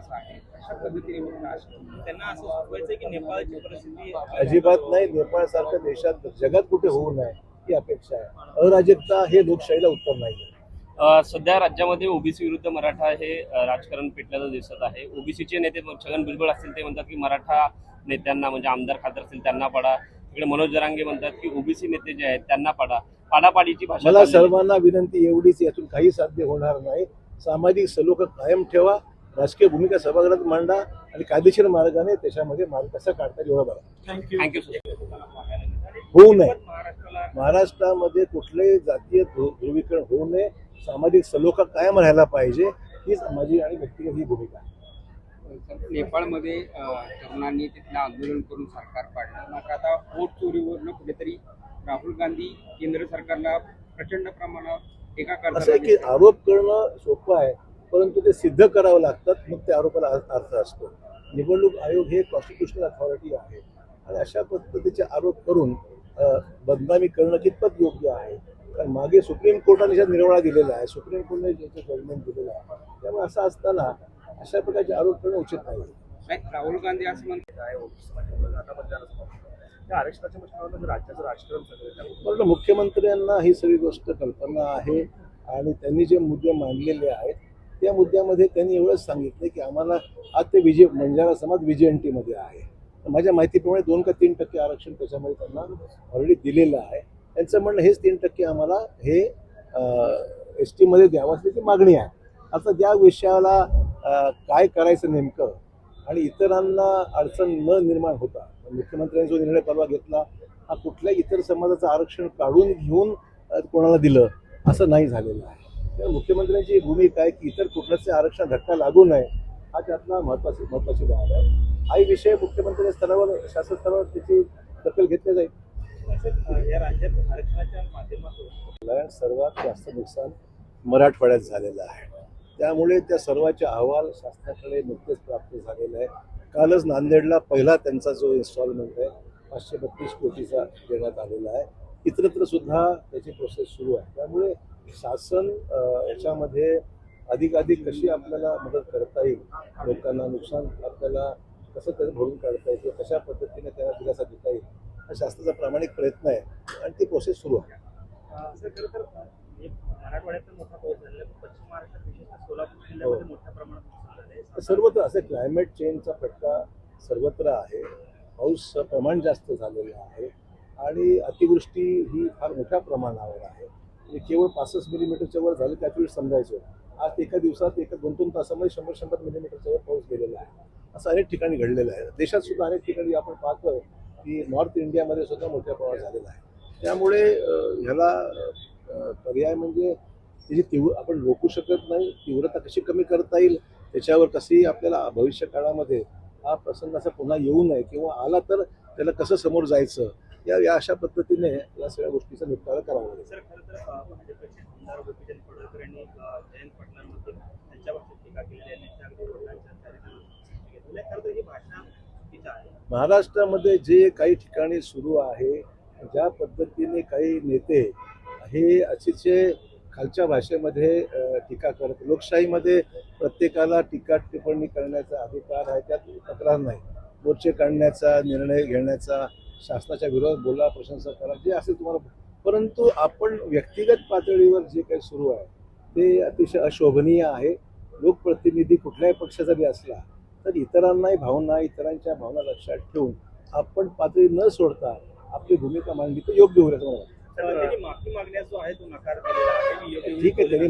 महत्वाचं आहे अशा पद्धतीने त्यांना असं सुचवायचं की नेपाळची परिस्थिती अजिबात नाही. नेपाळसारख्या देशात जगात कुठे होऊ नये ही अपेक्षा आहे. अराजकता हे लोकशाहीला उत्तर नाही. सध्या राज्यामध्ये ओबीसी विरुद्ध मराठा हे राजकारण पेटल्याचं दिसत आहे. ओबीसीचे नेते छगन भुजबळ असतील ते म्हणतात की मराठा नेत्यांना म्हणजे आमदार खासदार असतील त्यांना पाडा. इकडे मनोज जरांगे म्हणतात की ओबीसी नेते जे आहेत त्यांना पाडा. पाडापाडीची भाषा मला चाललेली आहे. सर्वांना विनंती एवढीच, यातून काही साध्य होणार नाही. सामाजिक सलोखा कायम ठेवा, राजकीय भूमिका सभागृहात मांडा आणि कायदेशीर मार्गाने त्याच्यामध्ये मार्ग कसा काढता एवढं बघा. थँक्यू. होऊ नये. महाराष्ट्रामध्ये कुठलेही जातीय ध्रुवीकरण होऊ नये. सामाजिक सलोखा कायम राहायला पाहिजे. हीच माझी आणि व्यक्तिगत ही भूमिका आहे. नेपाळमध्ये तरुणांनी तिथलं आंदोलन करून सरकार पाडलं, मात्र आता वोट चोरीवरनं कुठेतरी राहुल गांधी केंद्र सरकारला प्रचंड प्रमाणात टीका असं आहे की करतात. आरोप करणं सोपं आहे, परंतु ते सिद्ध करावं लागतात, मग त्या आरोपाला अर्थ असतो. निवडणूक आयोग हे कॉन्स्टिट्युशनल अथॉरिटी आहे आणि अशा पद्धतीचे आरोप करून बदनामी करणं कितपत योग्य आहे. कारण मागे सुप्रीम कोर्टाने ज्या निर्णय दिलेला आहे, सुप्रीम कोर्टाने ज्याचं जजमेंट दिलेलं आहे, त्यामुळे असं असताना अशा प्रकारचे आरोप करणं उचित नाही. राहुल गांधी असं म्हणतात राज्याचं राजकारण म्हणून मुख्यमंत्र्यांना ही सगळी गोष्ट कल्पना आहे आणि त्यांनी जे मुद्दे मांडलेले आहेत त्या मुद्द्यामध्ये त्यांनी एवढंच सांगितलं की आम्हाला आज ते बंजारा समाज VJNT आहे. माझ्या माहितीप्रमाणे 2 का 3% आरक्षण त्याच्यामध्ये त्यांना ऑलरेडी दिलेलं आहे. त्यांचं म्हणणं हेच 3% आम्हाला हे ST मध्ये द्यावं असल्याची मागणी आहे. आता त्या विषयाला काय करायचं नेमकं आणि इतरांना अडचण न निर्माण होता मुख्यमंत्र्यांनी जो निर्णय परवा घेतला हा कुठल्याही इतर समाजाचं आरक्षण काढून घेऊन कोणाला दिलं असं नाही झालेलं आहे. त्यामुळे मुख्यमंत्र्यांची भूमिका आहे की इतर कुठल्याच आरक्षण धक्का लागू नये हा त्यातला महत्वाची बाब आहे. हाही विषय मुख्यमंत्री स्तरावर शासन स्तरावर त्याची दखल घेतली जाईल. या राज्यात आरक्षणाच्या माध्यमातून सर्वात जास्त नुकसान मराठवाड्यात झालेलं आहे. त्यामुळे त्या सर्वाचे अहवाल शासनाकडे नुकतेच प्राप्त झालेला आहे. कालच नांदेडला पहिला त्यांचा जो इन्स्टॉलमेंट आहे 532 कोटीचा देण्यात आलेला आहे. इतरत्र सुद्धा त्याची प्रोसेस सुरू आहे. त्यामुळे शासन याच्यामध्ये अधिकाधिक कशी आपल्याला मदत करता येईल, लोकांना नुकसान आपल्याला कसं त्याचं भरून काढता येईल, कशा पद्धतीने त्यांना दिलासा देता येईल हा शासनाचा प्रामाणिक प्रयत्न आहे आणि ती प्रोसेस सुरू आहे. खरं तर मराठवाड्यात मोठा पाऊस झालेला आहे, पश्चिम महाराष्ट्रात विशेषतः सोलापूर जिल्ह्यामध्ये मोठ्या प्रमाणात नुकसान झालंय. सर्वत्र असं क्लायमेट चेंजचा फटका सर्वत्र आहे. पाऊस प्रमाण जास्त झालेलं आहे आणि अतिवृष्टी ही फार मोठ्या प्रमाणावर आहे. म्हणजे केवळ 65 मिलीमीटरच्या वर झालं त्याच वेळी समजायचं. आज एका दिवसात 1-2 तासामध्ये 100 मिलीमीटरच्या वर पाऊस गेलेला आहे. असं अनेक ठिकाणी घडलेलं आहे. देशात सुद्धा अनेक ठिकाणी आपण पाहतोय की नॉर्थ इंडियामध्ये सुद्धा मोठ्या प्रमाणात झालेला आहे. त्यामुळे ह्याला पर्याय म्हणजे त्याची आपण रोखू शकत नाही. तीव्रता कशी कमी करता येईल त्याच्यावर कशी आपल्याला भविष्य काळामध्ये हा प्रसंग असा पुन्हा येऊ नये किंवा आला तर त्याला कसं समोर जायचं या अशा पद्धतीने या सगळ्या गोष्टीचा निपटारा करावा लागेल. सर खरं तर भाजपचे आमदार गोपीचंद पडळकर यांनी जयंत पाटलांमध्ये त्यांच्यावर टीका केलेली आहे. खरं तर ही भाषा चुकीचं आहे. महाराष्ट्रामध्ये जे काही ठिकाणी सुरू आहे ज्या पद्धतीने काही नेते हे अतिशय खालच्या भाषेमध्ये टीका करत, लोकशाहीमध्ये प्रत्येकाला टीका टिप्पणी करण्याचा अधिकार आहे, त्यात तक्रार नाही. मोर्चे काढण्याचा, निर्णय घेण्याचा, शासनाच्या विरोधात बोला, प्रशंसा करा, जे असेल तुम्हाला. परंतु आपण व्यक्तिगत पातळीवर जे काही सुरू आहे ते अतिशय अशोभनीय आहे. लोकप्रतिनिधी कुठल्याही पक्षाचा बी असला तर इतरांनाही भावना, इतरांच्या भावना लक्षात ठेवून आपण पातळी न सोडता आपली भूमिका मांडली तर योग्य होईल असं मला वाटतं. त्यांनी माफी मागण्यास जो आहे तो नकार दिलेला आहे. ठीक आहे, त्यांनी